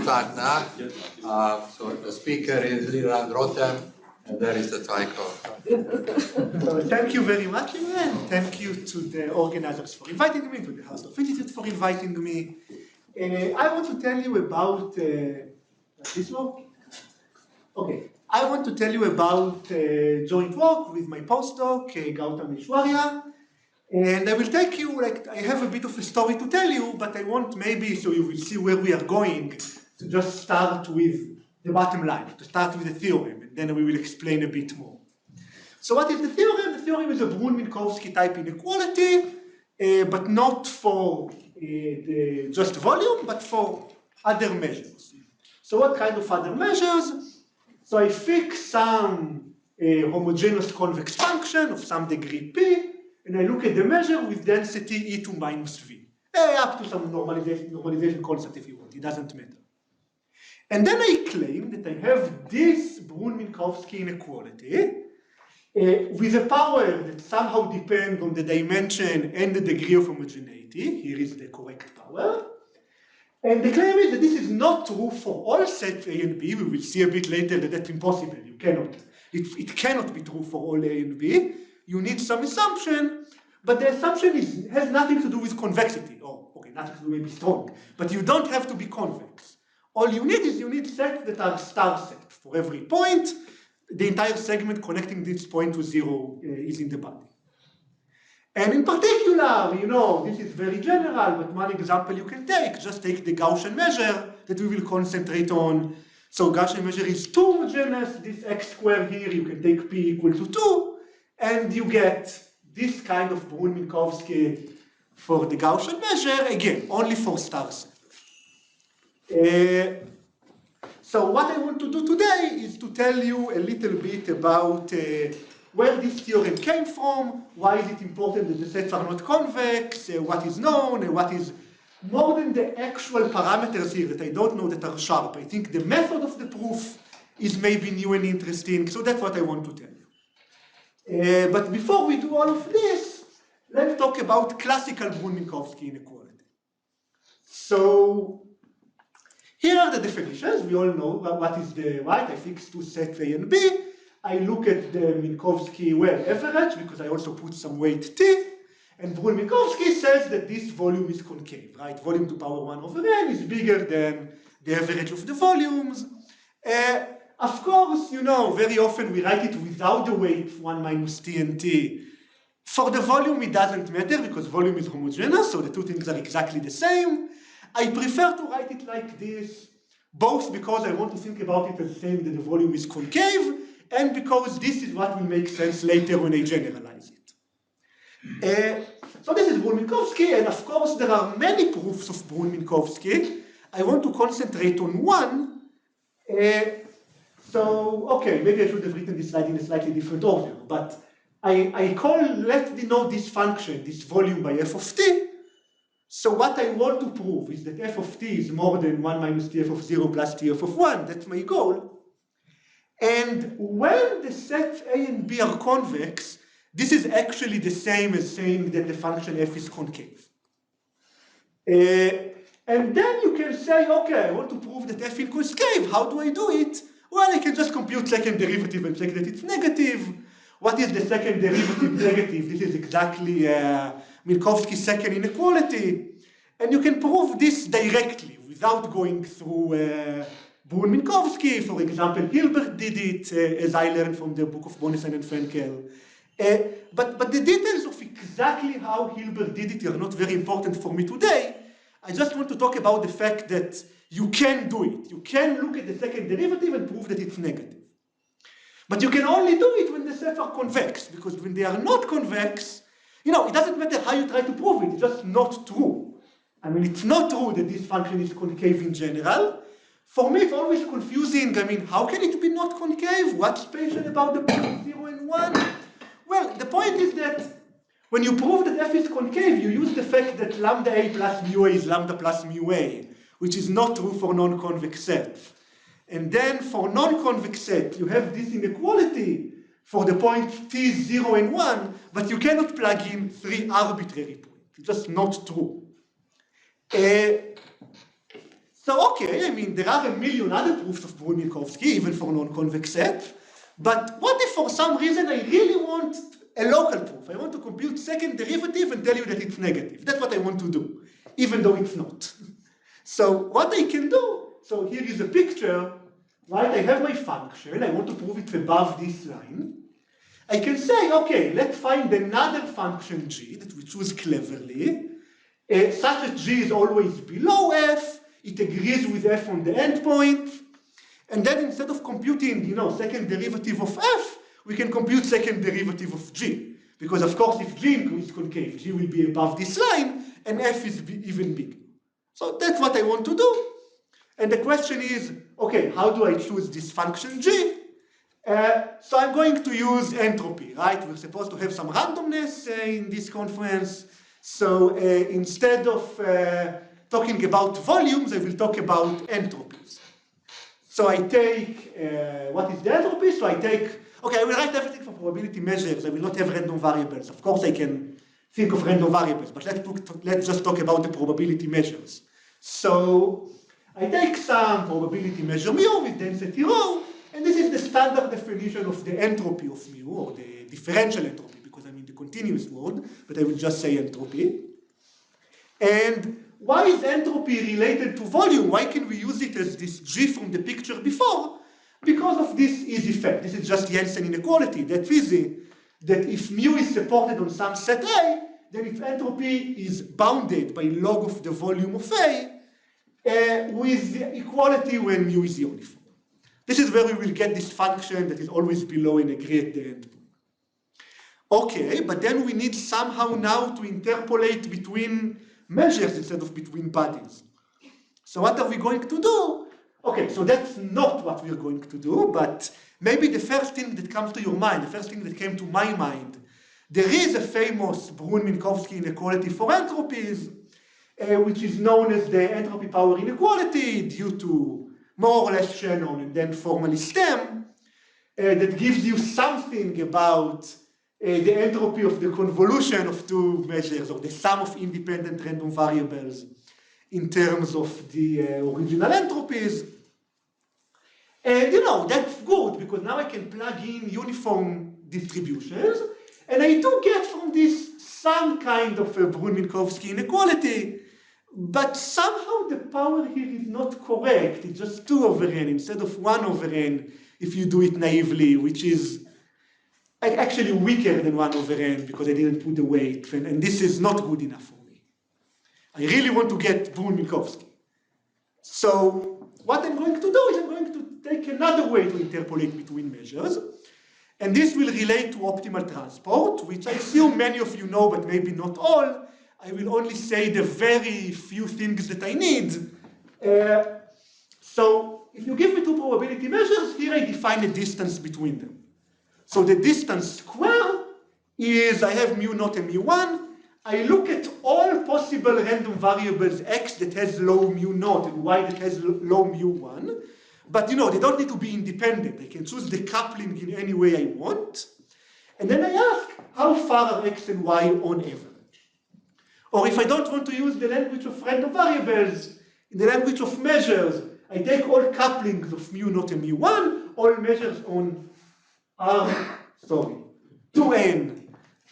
start now. So the speaker is Liran Rotem, and there is the title. So thank you very much, Liran. Thank you to the organizers for inviting me, to the Hausdorff Institute for inviting me. I want to tell you about this work. Okay, I want to tell you about joint work with my postdoc, Gautam Aishwarya. And I will take you, I have a bit of a story to tell you, but I want maybe, so you will see where we are going, to just start with the bottom line, to start with the theorem, and then we will explain a bit more. So what is the theorem? The theorem is a Brunn-Minkowski type inequality, but not for just volume, but for other measures. So what kind of other measures? So I fix some homogeneous convex function of some degree p, and I look at the measure with density e2 minus v, up to some normalization constant if you want, it doesn't matter. And then I claim that I have this Brunn-Minkowski inequality with a power that somehow depends on the dimension and the degree of homogeneity. Here is the correct power. And the claim is that this is not true for all sets A and B. We will see a bit later that that's impossible. You cannot. It cannot be true for all A and B. You need some assumption, but the assumption has nothing to do with convexity. Oh, okay, nothing to do maybe strong, but you don't have to be convex. All you need is you need sets that are star set. For every point, the entire segment connecting this point to zero is in the body. And in particular, you know, this is very general, but one example you can take, just take the Gaussian measure that we will concentrate on. So Gaussian measure is 2 homogeneous, this x squared here, you can take p equal to 2, and you get this kind of Brunn-Minkowski for the Gaussian measure, again, only for star set. So what I want to do today is to tell you a little bit about where this theorem came from, why is it important that the sets are not convex, what is known, and what is more than the actual parameters here that I don't know that are sharp. I think the method of the proof is maybe new and interesting, so that's what I want to tell you. But before we do all of this, let's talk about classical Brunn-Minkowski inequality. So here are the definitions. We all know what is the right. I fix two sets A and B. I look at the Minkowski, well, average, because I also put some weight t. And Brunn-Minkowski says that this volume is concave, right? Volume to power 1 over n is bigger than the average of the volumes. Of course, you know, very often we write it without the weight 1 minus t and t. For the volume, it doesn't matter because volume is homogeneous, so the two things are exactly the same. I prefer to write it like this, both because I want to think about it as saying that the volume is concave, and because this is what will make sense later when I generalize it. So this is Brunn-Minkowski, and of course there are many proofs of Brunn-Minkowski. I want to concentrate on one. So, okay, maybe I should have written this slide in a slightly different order, but let me know this function, this volume by f of t. So what I want to prove is that f of t is more than 1 minus t f of 0 plus t f of 1. That's my goal. And when the sets A and B are convex, this is actually the same as saying that the function f is concave. And then you can say, okay, I want to prove that f is concave. How do I do it? Well, I can just compute second derivative and check that it's negative. What is the second derivative negative? This is exactly Minkowski's second inequality. And you can prove this directly without going through Brunn-Minkowski. For example, Hilbert did it, as I learned from the book of Bonesan and Frenkel. But the details of exactly how Hilbert did it are not very important for me today. I just want to talk about the fact that you can do it. You can look at the second derivative and prove that it's negative. But you can only do it when the sets are convex, because when they are not convex, you know, it doesn't matter how you try to prove it, it's just not true. I mean, it's not true that this function is concave in general. For me, it's always confusing. I mean, how can it be not concave? What's special about the point 0 and 1? Well, the point is that when you prove that f is concave, you use the fact that lambda a plus mu a is lambda plus mu a, which is not true for non-convex sets. And then for non-convex set, you have this inequality for the point t is 0 and 1, but you cannot plug in 3 arbitrary points. It's just not true. So, okay, I mean, there are a million other proofs of Brunn-Minkowski, even for non-convex set. But what if for some reason I really want a local proof? I want to compute second derivative and tell you that it's negative. That's what I want to do, even though it's not. So what I can do, so here is a picture, right? I have my function. I want to prove it's above this line. I can say, okay, let's find another function g that we choose cleverly, such that g is always below f. It agrees with f on the endpoint. And then instead of computing, second derivative of f, we can compute second derivative of g. Because of course, if g is concave, g will be above this line, and f is even bigger. So that's what I want to do. And the question is, okay, how do I choose this function g? So I'm going to use entropy, right? We're supposed to have some randomness in this conference. So instead of talking about volumes, I will talk about entropies. So I take, what is the entropy? So I take, okay, I will write everything for probability measures. I will not have random variables. Of course, I can think of random variables, but let's just talk about the probability measures. So I take some probability measure mu with density rho, and this is the standard definition of the entropy of mu, or the differential entropy, because I'm in the continuous mode, but I will just say entropy. And why is entropy related to volume? Why can we use it as this g from the picture before? Because of this easy fact. This is just Jensen inequality, that easy, that if mu is supported on some set A, then its entropy is bounded by log of the volume of A with equality when mu is uniform. This is where we will get this function that is always below and agree at the endpoint. Okay, but then we need somehow now to interpolate between measures instead of between bodies. So what are we going to do? Okay, so that's not what we're going to do, but maybe the first thing that comes to your mind, the first thing that came to my mind, there is a famous Brunn-Minkowski inequality for entropies, which is known as the entropy power inequality due to more or less Shannon and then formally STEM, that gives you something about the entropy of the convolution of two measures, or the sum of independent random variables in terms of the original entropies. And that's good, because now I can plug in uniform distributions, and I do get from this some kind of a Brunn-Minkowski inequality, but somehow the power here is not correct. It's just 2 over n instead of 1 over n if you do it naively, which is actually weaker than 1 over n because I didn't put the weight, and this is not good enough for me. I really want to get Brunn-Minkowski. So what I'm going to do is I'm going to take another way to interpolate between measures, and this will relate to optimal transport, which I assume many of you know, but maybe not all. I will only say the very few things that I need. So if you give me 2 probability measures, here I define a distance between them. So the distance square is, I have mu naught and mu1. I look at all possible random variables x that has low mu naught and y that has low mu1. But they don't need to be independent. I can choose the coupling in any way I want. And then I ask, how far are x and y on average? Or if I don't want to use the language of random variables, in the language of measures, I take all couplings of mu naught and mu1, all measures on R2n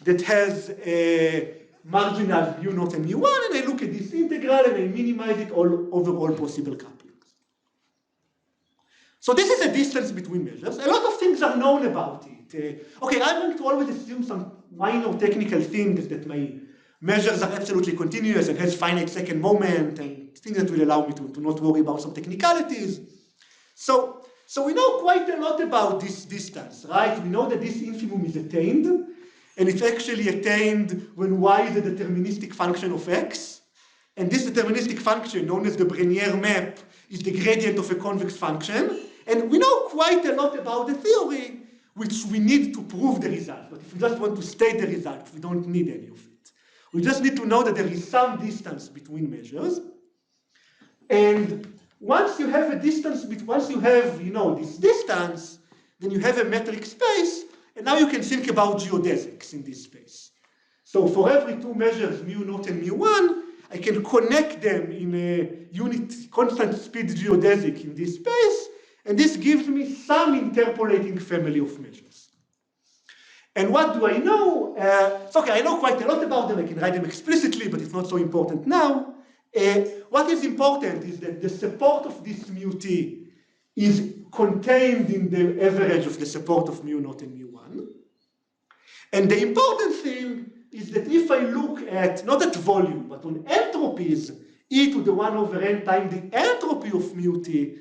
that has a marginal mu naught and mu1, and I look at this integral and I minimize it all over all possible couplings. So this is a distance between measures. A lot of things are known about it. Okay, I'm going to always assume some minor technical things that my measures are absolutely continuous and has finite second moment and things that will allow me to not worry about some technicalities. So we know quite a lot about this distance, right? We know that this infimum is attained, and it's actually attained when y is a deterministic function of x. And this deterministic function, known as the Brenier map, is the gradient of a convex function. And we know quite a lot about the theory, which we need to prove the result. But if we just want to state the result, we don't need any of it. We just need to know that there is some distance between measures. And once you have a distance, once you have, this distance, then you have a metric space, and now you can think about geodesics in this space. So for every 2 measures, mu naught and mu1, I can connect them in a unit constant speed geodesic in this space, and this gives me some interpolating family of measures. And what do I know? So okay, I know quite a lot about them. I can write them explicitly, but it's not so important now. What is important is that the support of this mu t is contained in the average of the support of mu naught and mu 1. And the important thing is that if I look at, not at volume, but on entropies, e to the 1 over n times the entropy of mu t,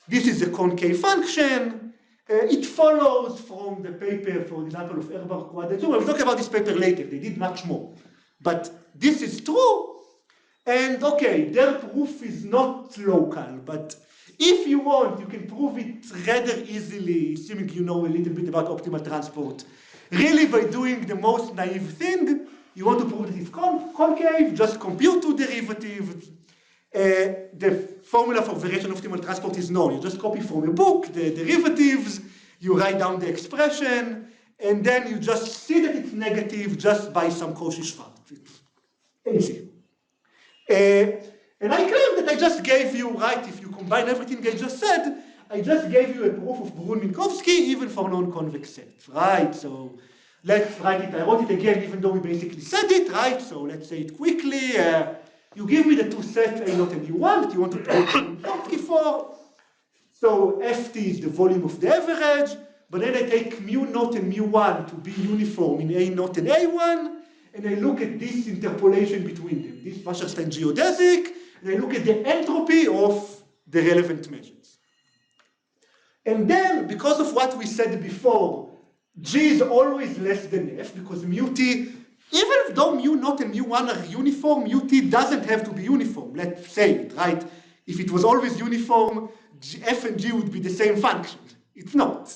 this is a concave function. It follows from the paper, for example, of Erbar quadrature. We'll talk about this paper later. They did much more. But this is true. And okay, their proof is not local, but if you want, you can prove it rather easily, assuming you know a little bit about optimal transport. Really, by doing the most naive thing, you want to prove that it's concave, just compute two derivatives. The formula for variation of optimal transport is known. You just copy from a book the derivatives, you write down the expression, and then you just see that it's negative just by some Cauchy-Schwarz. It's easy. And I claim that I just gave you, right, if you combine everything I just said, I just gave you a proof of Brunn-Minkowski even for non-convex sets, right? So let's write it. I wrote it again, even though we basically said it, right? So let's say it quickly. You give me the two sets A naught and U1 that you want to prove Brunn-Minkowski for. So Ft is the volume of the average, but then I take mu naught and mu1 to be uniform in A naught and A1, and I look at this interpolation between them, this Wasserstein geodesic, and I look at the entropy of the relevant measures. And then, because of what we said before, G is always less than F, because mu t, even though mu naught and mu1 are uniform, mu t doesn't have to be uniform, let's say it, right? If it was always uniform, F and G would be the same function. It's not.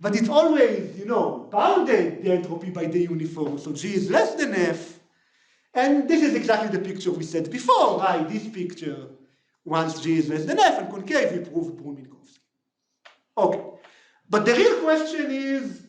But it's always, you know, bounded the entropy by the uniform, so G is less than F. And this is exactly the picture we said before, right? This picture, once G is less than F and concave, we prove Brunn-Minkowski. Okay. But the real question is,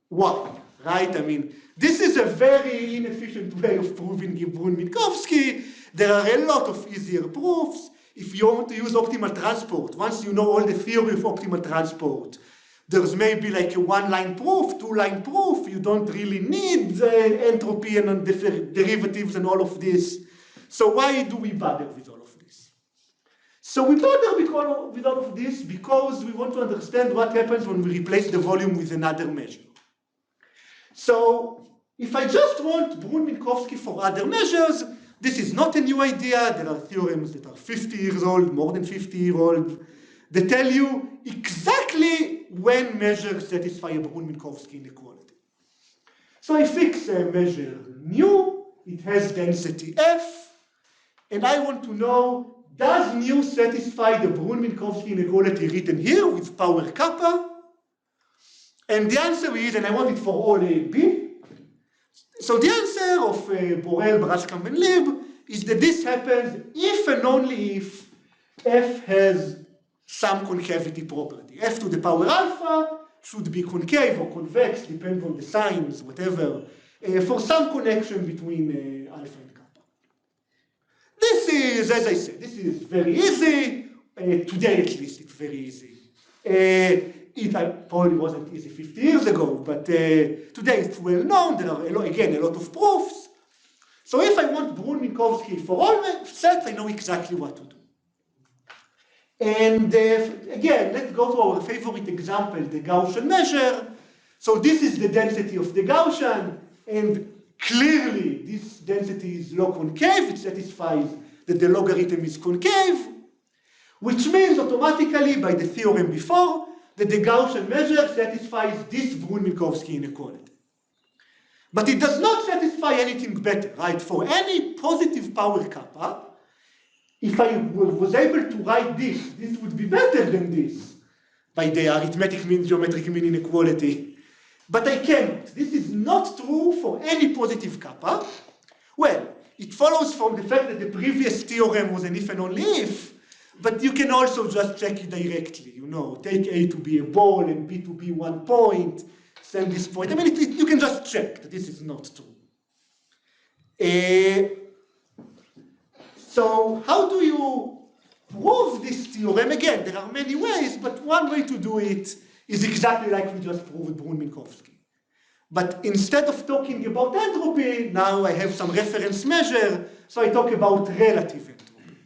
why? Right? I mean, this is a very inefficient way of proving Brunn-Minkowski. There are a lot of easier proofs. If you want to use optimal transport, once you know all the theory of optimal transport, there's maybe like a one-line proof, two-line proof. You don't really need entropy and derivatives and all of this. So why do we bother with all of this? So we bother with all of this because we want to understand what happens when we replace the volume with another measure. So if I just want Brunn-Minkowski for other measures, this is not a new idea. There are theorems that are 50 years old, more than 50 years old. They tell you exactly when measures satisfy a Brunn-Minkowski inequality. So I fix a measure mu, it has density f, and I want to know, does mu satisfy the Brunn-Minkowski inequality written here with power kappa? And the answer is, and I want it for all A and B. So the answer of Borel, Brashkamp, and Lib is that this happens if and only if f has some concavity property. F to the power alpha should be concave or convex, depending on the signs, whatever, for some connection between alpha and kappa. This is, as I said, this is very easy. Today, at least, it's very easy. It probably wasn't easy 50 years ago, but today it's well known. There are, again, a lot of proofs. So if I want Brunn-Minkowski for all my sets, I know exactly what to do. And again, let's go to our favorite example, the Gaussian measure. So this is the density of the Gaussian, and clearly this density is log concave. It satisfies that the logarithm is concave, which means automatically, by the theorem before, that the Gaussian measure satisfies this Brunn-Minkowski inequality. But it does not satisfy anything better, right? For any positive power kappa, if I was able to write this would be better than this by the arithmetic mean, geometric mean inequality. But I cannot. This is not true for any positive kappa. Well, it follows from the fact that the previous theorem was an if and only if, but you can also just check it directly, you know, take A to be a ball and B to be 1 point, send this point. I mean, you can just check that this is not true. So how do you prove this theorem? Again, there are many ways, but one way to do it is exactly like we just proved Brunn-Minkowski. But instead of talking about entropy, now I have some reference measure, so I talk about relative entropy.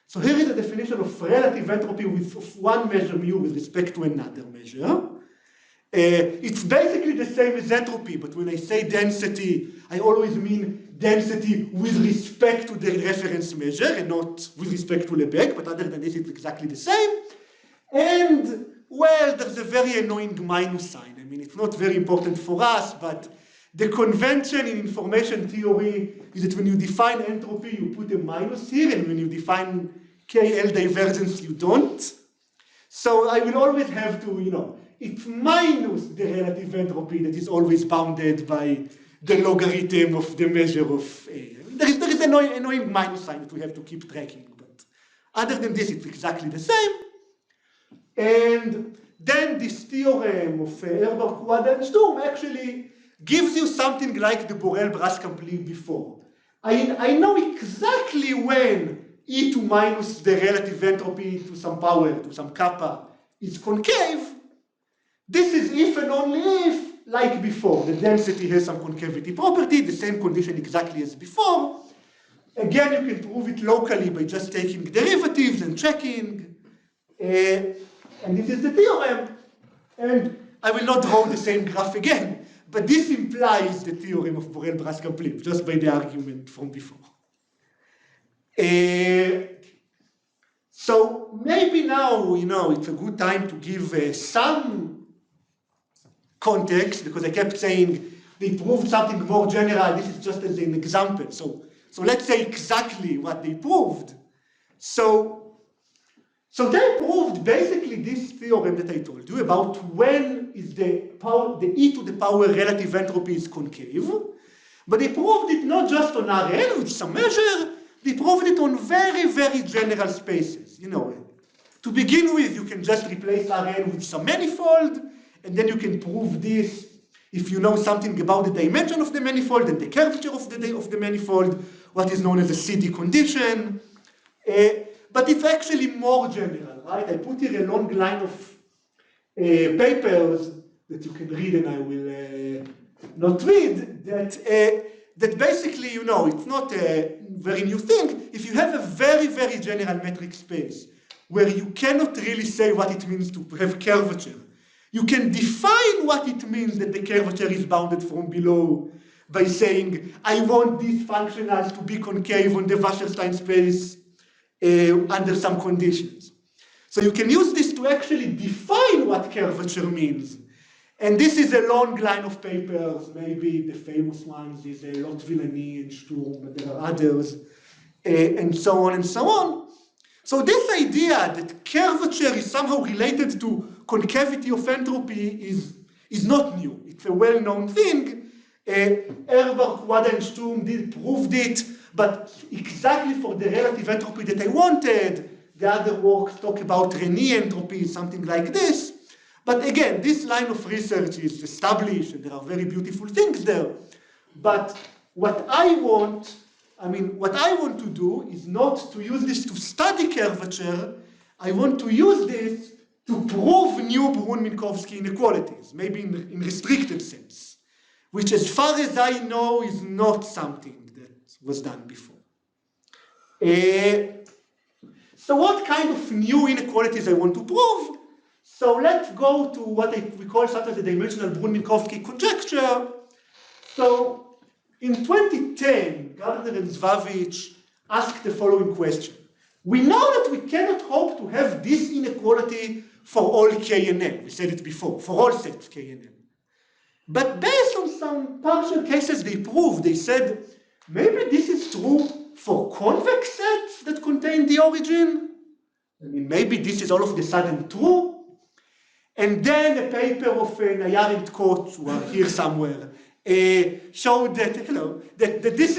So here is a definition of relative entropy of one measure mu with respect to another measure. It's basically the same as entropy, but when I say density, I always mean density with respect to the reference measure and not with respect to Lebesgue, but other than this, it's exactly the same. And, well, there's a very annoying minus sign. I mean, it's not very important for us, but the convention in information theory is that when you define entropy, you put a minus here, and when you define KL divergence, you don't. So I will always have to, it's minus the relative entropy that is always bounded by the logarithm of the measure of A. I mean, there is an annoying minus sign that we have to keep tracking, but other than this, it's exactly the same. And then this theorem of Erbach, Wada, and Sturm actually gives you something like the Borel-Braskamp before. I know exactly when E2 minus the relative entropy to some power, to some kappa, is concave. This is if and only if, like before, the density has some concavity property, the same condition exactly as before. Again, you can prove it locally by just taking derivatives and checking. And this is the theorem. And I will not draw the same graph again, but this implies the theorem of Borel-Braskamp just by the argument from before. So maybe now, it's a good time to give some context, because I kept saying they proved something more general. This is just as an example. So let's say exactly what they proved. So they proved basically this theorem that I told you about when is the e to the power relative entropy is concave. But they proved it not just on Rn with some measure, they proved it on very, very general spaces. To begin with, you can just replace Rn with some manifold, and then you can prove this if you know something about the dimension of the manifold and the curvature of the manifold, what is known as a CD condition. But it's actually more general, right? I put here a long line of papers that you can read, and I will not read, that basically, it's not a very new thing. If you have a very, very general metric space where you cannot really say what it means to have curvature, you can define what it means that the curvature is bounded from below by saying, I want these functionals to be concave on the Wasserstein space under some conditions. So you can use this to actually define what curvature means. And this is a long line of papers. Maybe the famous ones is Lot-Villani and Sturm, but there are others, and so on and so on. So this idea that curvature is somehow related to concavity of entropy is not new. It's a well-known thing. Erbach, Wada, and Sturm proved it, but exactly for the relative entropy that I wanted. The other works talk about Reni entropy, something like this. But again, this line of research is established, and there are very beautiful things there. But what I want to do is not to use this to study curvature. I want to use this to prove new Brunn-Minkowski inequalities, maybe in restricted sense, which as far as I know is not something that was done before. So what kind of new inequalities I want to prove? So let's go to what we call sometimes the dimensional Brunn-Minkowski conjecture. So in 2010, Gardner and Zvavich asked the following question. We know that we cannot hope to have this inequality for all K and L. We said it before, for all sets K and L. But based on some partial cases they said, maybe this is true for convex sets that contain the origin. I mean, maybe this is all of a sudden true. And then a paper of Nayar and Koch, who are here somewhere, showed that, that this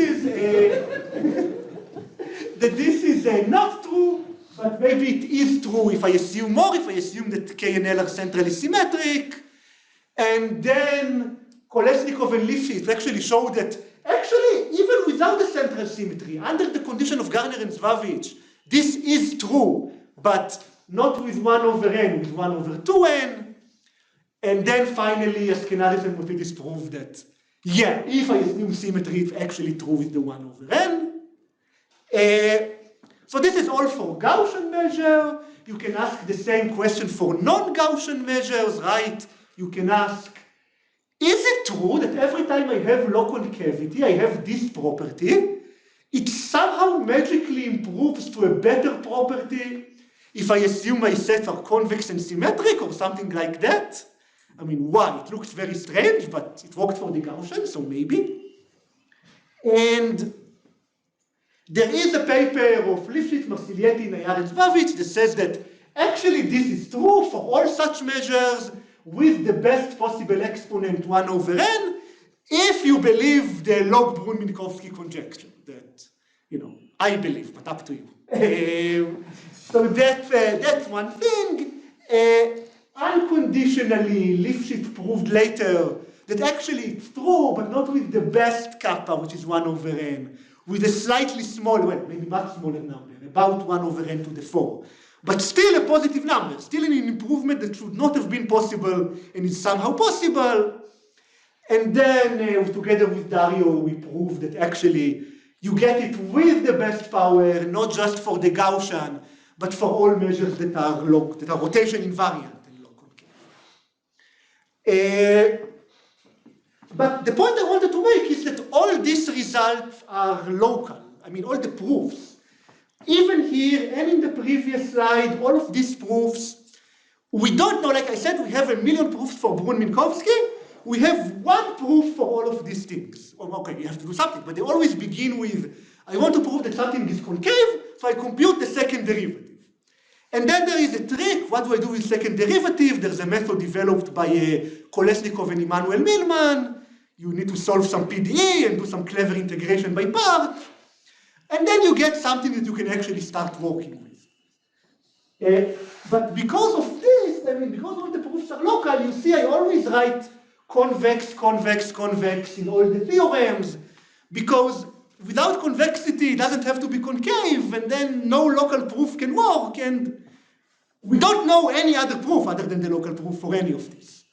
is not true, but maybe it is true if I assume more, if I assume that K and L are centrally symmetric. And then Kolesnikov and Lifshitz actually showed that, actually, even without the central symmetry, under the condition of Garner and Zvavich, this is true, but not with 1 over n, with 1 over 2n. And then finally, Ashkenazis and Mofidis prove that, yeah, if I assume symmetry, it's actually true with the 1 over n. So this is all for Gaussian measure. You can ask the same question for non-Gaussian measures, right? You can ask, is it true that every time I have log-Concavity, I have this property? It somehow magically improves to a better property if I assume my sets are convex and symmetric or something like that? I mean, why? It looks very strange, but it worked for the Gaussian, so maybe. And there is a paper of Lifshitz, Marsiglietti, Nayar, and Zvavich that says that actually this is true for all such measures with the best possible exponent 1 over n, if you believe the log Brunn-Minkowski conjecture that, I believe, but up to you. So that's one thing. Unconditionally, Lifshitz proved later that actually it's true, but not with the best kappa, which is 1 over n, with a slightly smaller, well, maybe much smaller number, about 1 over n to the 4. But still a positive number, still an improvement that should not have been possible and is somehow possible. And then, together with Dario, we proved that actually you get it with the best power, not just for the Gaussian, but for all measures that are rotation invariant and log-concave. But the point I wanted to make is that all these results are local. I mean, all the proofs. Even here and in the previous slide, all of these proofs, we don't know, like I said, we have 1 million proofs for Brunn-Minkowski. We have one proof for all of these things. Okay, you have to do something, but they always begin with, I want to prove that something is concave, so I compute the second derivative. And then there is a trick. What do I do with second derivative? There's a method developed by Kolesnikov and Immanuel Millman. You need to solve some PDE and do some clever integration by part. And then you get something that you can actually start working with. But because of this, I mean, because all the proofs are local, you see I always write convex, convex, convex in all the theorems, because without convexity, it doesn't have to be concave, and then no local proof can work, and we don't know any other proof other than the local proof for any of this.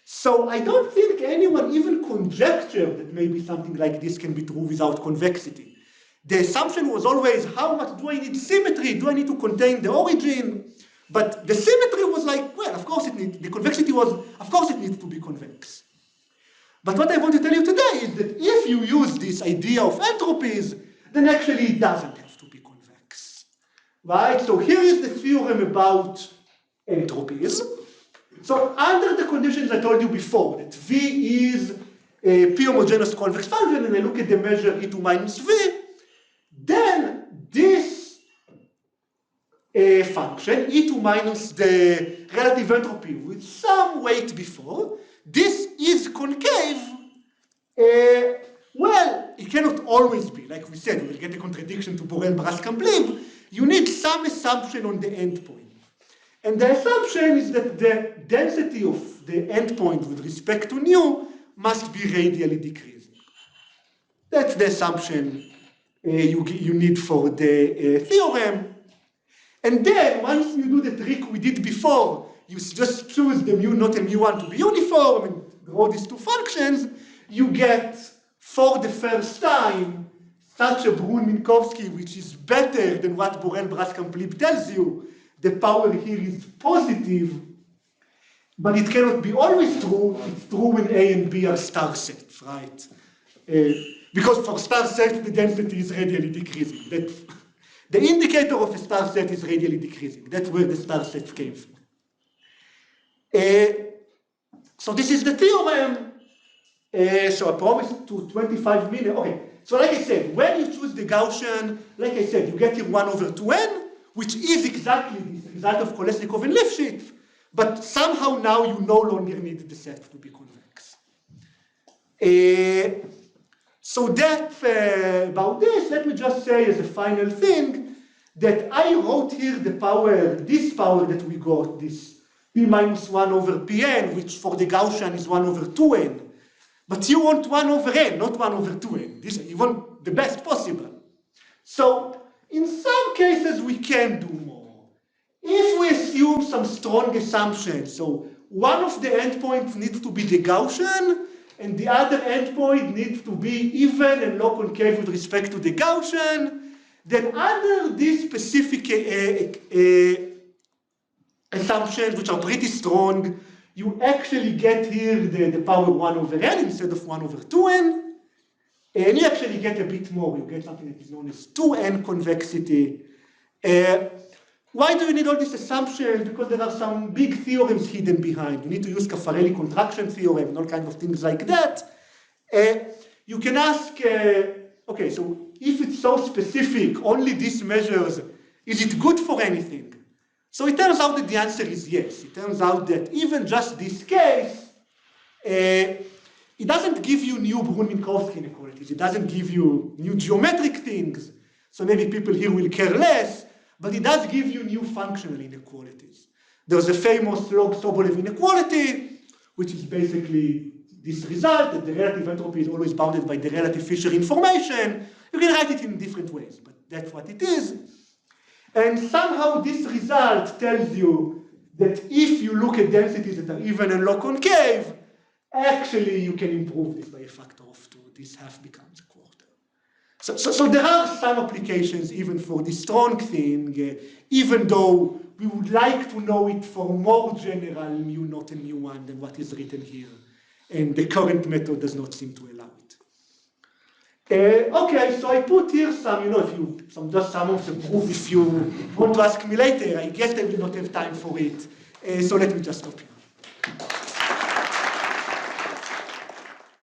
So I don't think anyone even conjectured that maybe something like this can be true without convexity. The assumption was always, how much do I need symmetry? Do I need to contain the origin? But the symmetry was like, well, of course it needs, the convexity was, of course it needs to be convex. But what I want to tell you today is that if you use this idea of entropies, then actually it doesn't have to be convex. Right? So here is the theorem about entropies. So under the conditions I told you before, that V is a p-homogeneous convex function, and I look at the measure E2 minus V, then this function, E2 minus the relative entropy with some weight before, this is concave. Well, it cannot always be. Like we said, we will get a contradiction to Borel-Braskamp-Lieb. You need some assumption on the endpoint. And the assumption is that the density of the endpoint with respect to nu must be radially decreasing. That's the assumption you need for the theorem. And then, once you do the trick we did before, you just choose the mu naught and mu1 to be uniform and draw these two functions, you get, for the first time, such a Brunn-Minkowski which is better than what Borel-Braskamp-Lieb tells you. The power here is positive, but it cannot be always true. It's true when A and B are star sets, right? Because for star sets, the density is radially decreasing. The indicator of a star set is radially decreasing. That's where the star sets came from. So this is the theorem. So I promised to 25 minutes. Okay, so like I said, when you choose the Gaussian, like I said, you get here 1 over 2n, which is exactly the result of Kolesnikov and Lifshitz, but somehow now you no longer need the set to be convex. So that's about this. Let me just say as a final thing that I wrote here the power, this power that we got, this p minus 1 over pn, which for the Gaussian is 1 over 2n. But you want 1 over n, not 1 over 2n. You want the best possible. So in some cases, we can do more. If we assume some strong assumptions, so one of the endpoints needs to be the Gaussian, and the other endpoint needs to be even and log concave with respect to the Gaussian, then under these specific assumptions, which are pretty strong, you actually get here the power 1 over n instead of 1 over 2n. And you actually get a bit more. You get something that is known as 2n convexity. Why do you need all these assumptions? Because there are some big theorems hidden behind. You need to use Caffarelli contraction theorem and all kinds of things like that. You can ask, okay, so if it's so specific, only this measures, is it good for anything? So it turns out that the answer is yes. It turns out that even just this case, it doesn't give you new Brunn-Minkowski inequalities. It doesn't give you new geometric things. So maybe people here will care less, but it does give you new functional inequalities. There's a famous log-Sobolev inequality, which is basically this result that the relative entropy is always bounded by the relative Fisher information. You can write it in different ways, but that's what it is. And somehow this result tells you that if you look at densities that are even and log concave, actually you can improve this by a factor of 2. This half becomes a quarter. So there are some applications even for this strong thing, even though we would like to know it for more general mu0 and mu1 than what is written here. And the current method does not seem to allow it. Okay, so I put here some, just some of the proof if you want to ask me later. I guess I will not have time for it. So let me just stop here.